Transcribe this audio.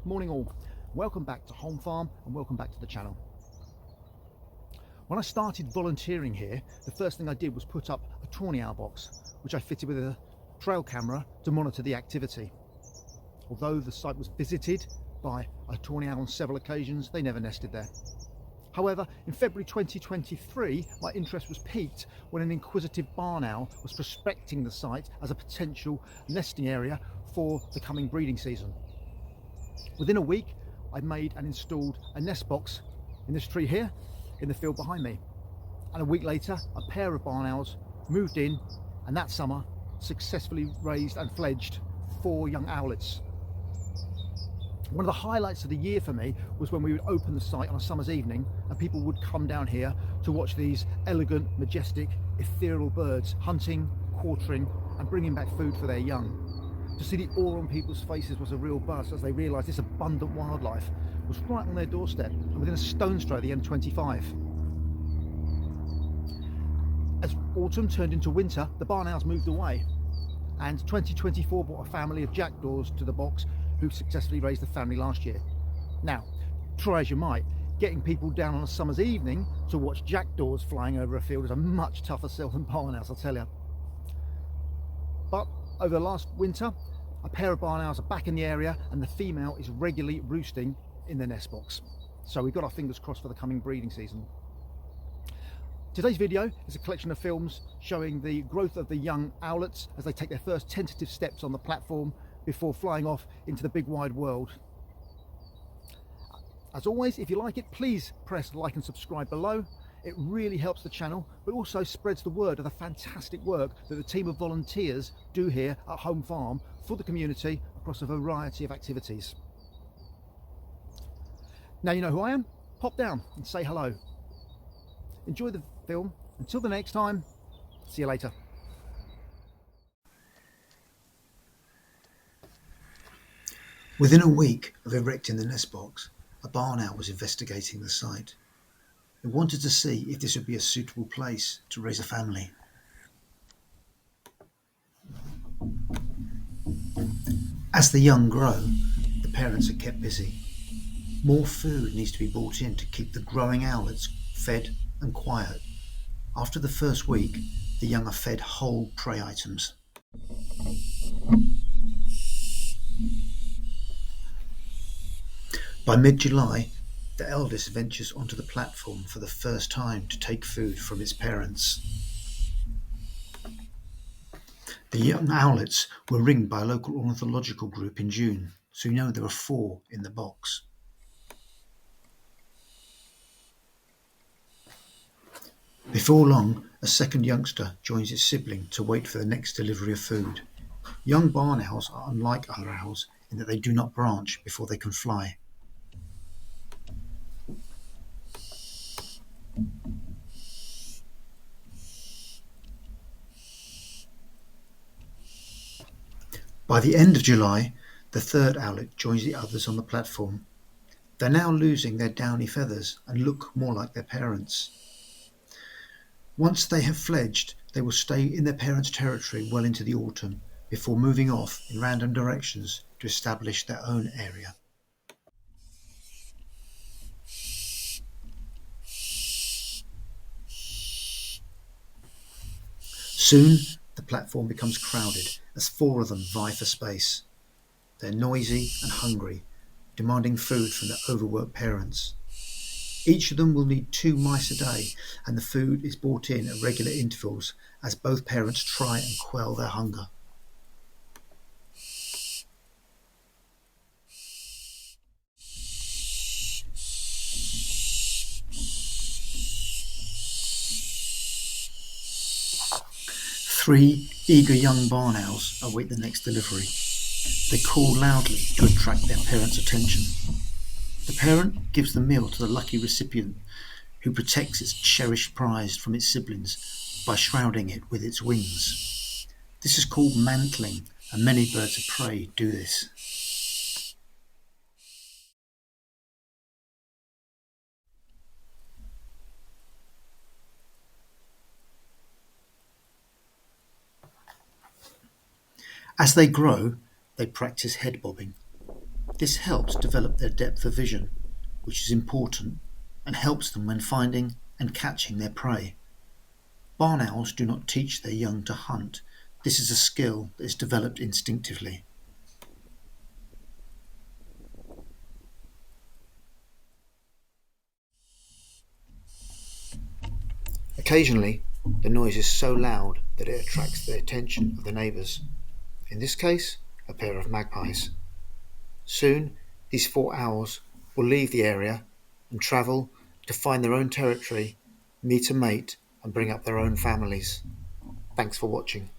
Morning all, welcome back to Holme Farm and welcome back to the channel. When I started volunteering here, the first thing I did was put up a tawny owl box, which I fitted with a trail camera to monitor the activity. Although the site was visited by a tawny owl on several occasions, they never nested there. However, in February 2023, my interest was piqued when an inquisitive barn owl was prospecting the site as a potential nesting area for the coming breeding season. Within a week, I made and installed a nest box in this tree here, in the field behind me. And a week later, a pair of barn owls moved in, and that summer successfully raised and fledged 4 young owlets. One of the highlights of the year for me was when we would open the site on a summer's evening and people would come down here to watch these elegant, majestic, ethereal birds hunting, quartering and bringing back food for their young. To see the awe on people's faces was a real buzz as they realised this abundant wildlife was right on their doorstep and within a stone's throw of the M25. As autumn turned into winter, the barn owls moved away, and 2024 brought a family of jackdaws to the box who successfully raised the family last year. Now, try as you might, getting people down on a summer's evening to watch jackdaws flying over a field is a much tougher sell than barn owls, I'll tell you. But over the last winter, a pair of barn owls are back in the area and the female is regularly roosting in the nest box. So we've got our fingers crossed for the coming breeding season. Today's video is a collection of films showing the growth of the young owlets as they take their first tentative steps on the platform before flying off into the big wide world. As always, if you like it, please press like and subscribe below. It really helps the channel, but also spreads the word of the fantastic work that the team of volunteers do here at Holme Farm for the community across a variety of activities. Now you know who I am, pop down and say hello. Enjoy the film. Until the next time, see you later. Within a week of erecting the nest box, a barn owl was investigating the site. It wanted to see if this would be a suitable place to raise a family. As the young grow, the parents are kept busy. More food needs to be brought in to keep the growing owlets fed and quiet. After the first week, the young are fed whole prey items. By mid-July, the eldest ventures onto the platform for the first time to take food from its parents. The young owlets were ringed by a local ornithological group in June, so you know there are 4 in the box. Before long, a second youngster joins its sibling to wait for the next delivery of food. Young barn owls are unlike other owls in that they do not branch before they can fly. By the end of July, the third owlet joins the others on the platform. They're now losing their downy feathers and look more like their parents. Once they have fledged, they will stay in their parents' territory well into the autumn before moving off in random directions to establish their own area. Soon, the platform becomes crowded as 4 of them vie for space. They're noisy and hungry, demanding food from their overworked parents. Each of them will need 2 mice a day, and the food is brought in at regular intervals as both parents try and quell their hunger. Three eager young barn owls await the next delivery. They call loudly to attract their parents' attention. The parent gives the meal to the lucky recipient, who protects its cherished prize from its siblings by shrouding it with its wings. This is called mantling, and many birds of prey do this. As they grow, they practice head bobbing. This helps develop their depth of vision, which is important and helps them when finding and catching their prey. Barn owls do not teach their young to hunt. This is a skill that is developed instinctively. Occasionally, the noise is so loud that it attracts the attention of the neighbours, in this case, a pair of magpies. Soon, these 4 owls will leave the area and travel to find their own territory, meet a mate, and bring up their own families. Thanks for watching.